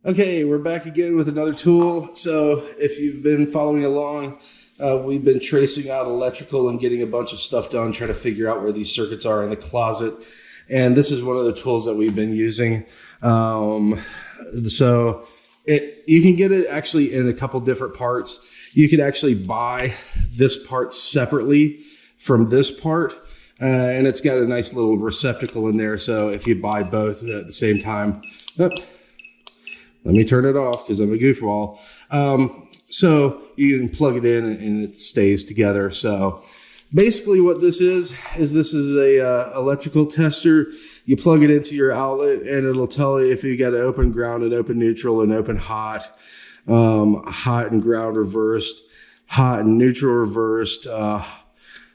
Okay, we're back again with another tool. So if you've been following along, we've been tracing out electrical and getting a bunch of stuff done, trying to figure out where these circuits are in the closet. And this is one of the tools that we've been using. You can get it actually in a couple different parts. You could actually buy this part separately from this part. And it's got a nice little receptacle in there. So if you buy both at the same time, let me turn it off because I'm a goofball. So you can plug it in and it stays together. So basically what this is a electrical tester. You plug it into your outlet and it'll tell you if you got an open ground, an open neutral, an open hot, hot and ground reversed, hot and neutral reversed,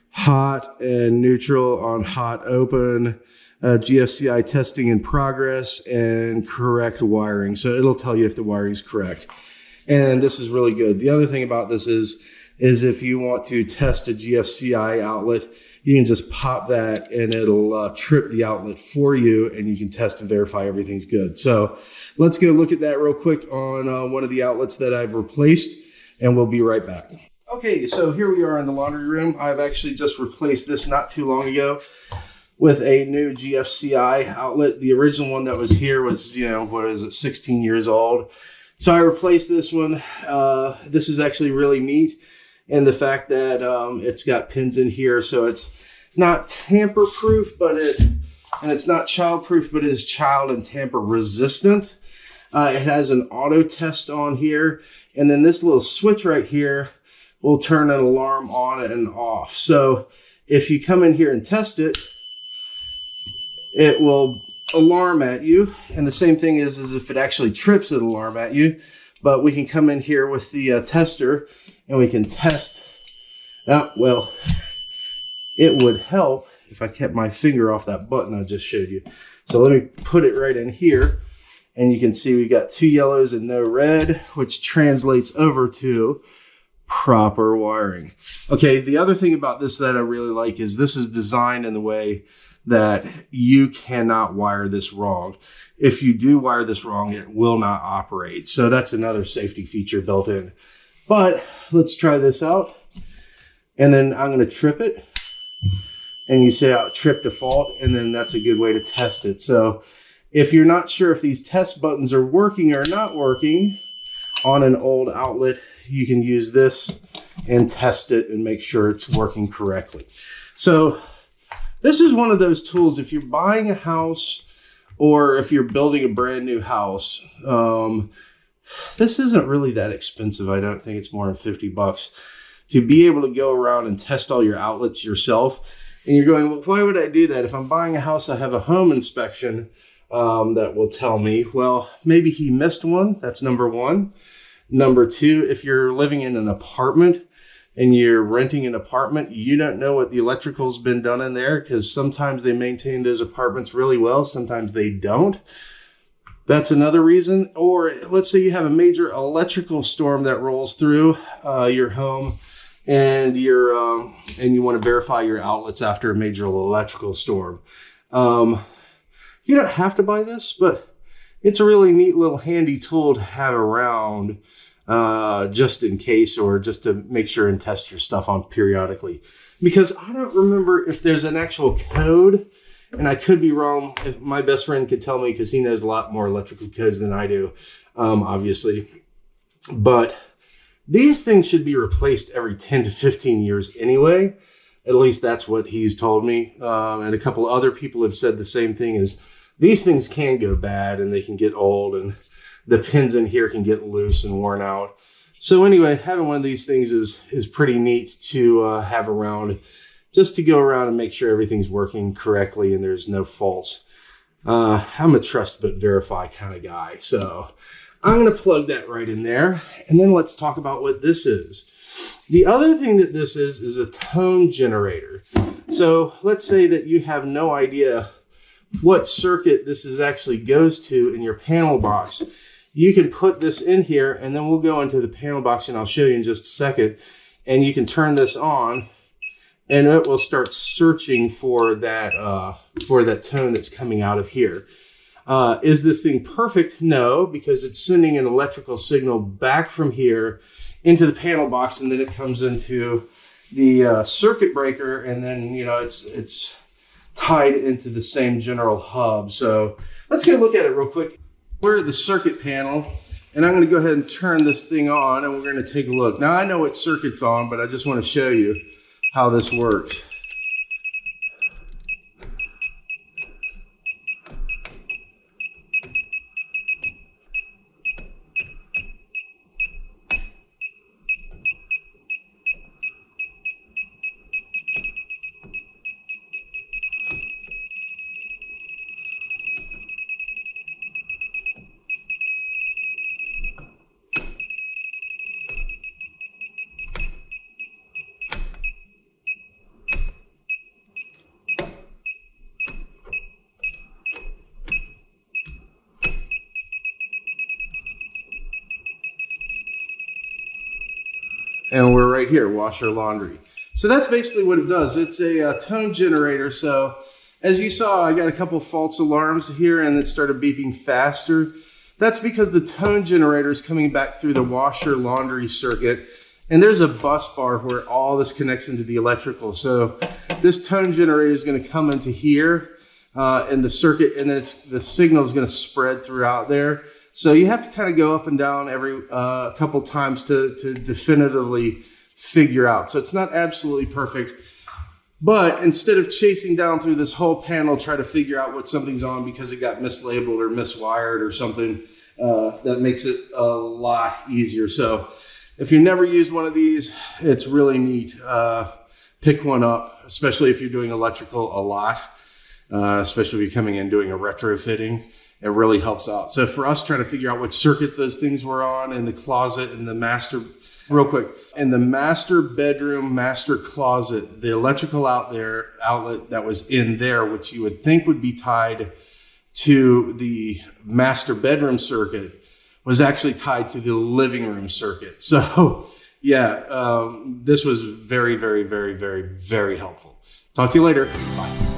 hot and neutral on hot open, GFCI testing in progress, and correct wiring. So it'll tell you if the wiring is correct. And this is really good. The other thing about this is if you want to test a GFCI outlet, you can just pop that and it'll trip the outlet for you and you can test and verify everything's good. So let's go look at that real quick on one of the outlets that I've replaced and we'll be right back. Okay, so here we are in the laundry room. I've actually just replaced this not too long ago with a new GFCI outlet. The original one that was here was, 16 years old. So I replaced this one. This is actually really neat in the fact that it's got pins in here. So it's not tamper-proof, and it's not child-proof, but it is child and tamper-resistant. It has an auto test on here. And then this little switch right here will turn an alarm on and off. So if you come in here and test it, it will alarm at you. And the same thing is if it actually trips, it'll alarm at you. But we can come in here with the tester and we can test. Well, it would help if I kept my finger off that button I just showed you. So let me put it right in here. And you can see we got 2 yellows and no red, which translates over to proper wiring. Okay, the other thing about this that I really like is this is designed in the way that you cannot wire this wrong. If you do wire this wrong, it will not operate. So that's another safety feature built in. But let's try this out. And then I'm going to trip it. And you say trip default, and then that's a good way to test it. So if you're not sure if these test buttons are working or not working on an old outlet, you can use this and test it and make sure it's working correctly. So this is one of those tools, if you're buying a house or if you're building a brand new house, this isn't really that expensive. I don't think it's more than 50 bucks to be able to go around and test all your outlets yourself. And you're going, well, why would I do that? If I'm buying a house, I have a home inspection that will tell me, well, maybe he missed one. That's number one. Number two, if you're living in an apartment and you're renting an apartment, you don't know what the electrical's been done in there because sometimes they maintain those apartments really well. Sometimes they don't. That's another reason. Or let's say you have a major electrical storm that rolls through your home and you want to verify your outlets after a major electrical storm. You don't have to buy this, but it's a really neat little handy tool to have around just in case, or just to make sure and test your stuff on periodically. Because I don't remember if there's an actual code, and I could be wrong. If my best friend could tell me, because he knows a lot more electrical codes than I do, obviously. But these things should be replaced every 10 to 15 years anyway. At least that's what he's told me. And a couple other people have said the same thing, is these things can go bad and they can get old and the pins in here can get loose and worn out. So anyway, having one of these things is pretty neat to have around, just to go around and make sure everything's working correctly and there's no faults. I'm a trust but verify kind of guy. So I'm going to plug that right in there. And then let's talk about what this is. The other thing that this is a tone generator. So let's say that you have no idea what circuit this actually goes to in your panel box. You can put this in here and then we'll go into the panel box and I'll show you in just a second. And you can turn this on and it will start searching for that tone that's coming out of here. Is this thing perfect? No, because it's sending an electrical signal back from here into the panel box, and then it comes into the circuit breaker, and then, you know, it's tied into the same general hub. So let's get a look at it real quick. We're at the circuit panel, and I'm going to go ahead and turn this thing on, and we're going to take a look. Now, I know what circuit's on, but I just want to show you how this works. And we're right here, washer, laundry. So that's basically what it does. It's a tone generator. So as you saw, I got a couple false alarms here, and it started beeping faster. That's because the tone generator is coming back through the washer laundry circuit. And there's a bus bar where all this connects into the electrical. So this tone generator is going to come into here in the circuit, and then the signal is going to spread throughout there. So you have to kind of go up and down every couple times to definitively figure out. So it's not absolutely perfect. But instead of chasing down through this whole panel, try to figure out what something's on because it got mislabeled or miswired or something, that makes it a lot easier. So if you never used one of these, it's really neat. Pick one up, especially if you're doing electrical a lot, especially if you're coming in doing a retrofitting. It really helps out. So for us trying to figure out what circuit those things were on in the closet and the master, real quick, in the master bedroom, master closet, the electrical outlet that was in there, which you would think would be tied to the master bedroom circuit, was actually tied to the living room circuit. So yeah, this was very, very, very, very, very helpful. Talk to you later. Bye.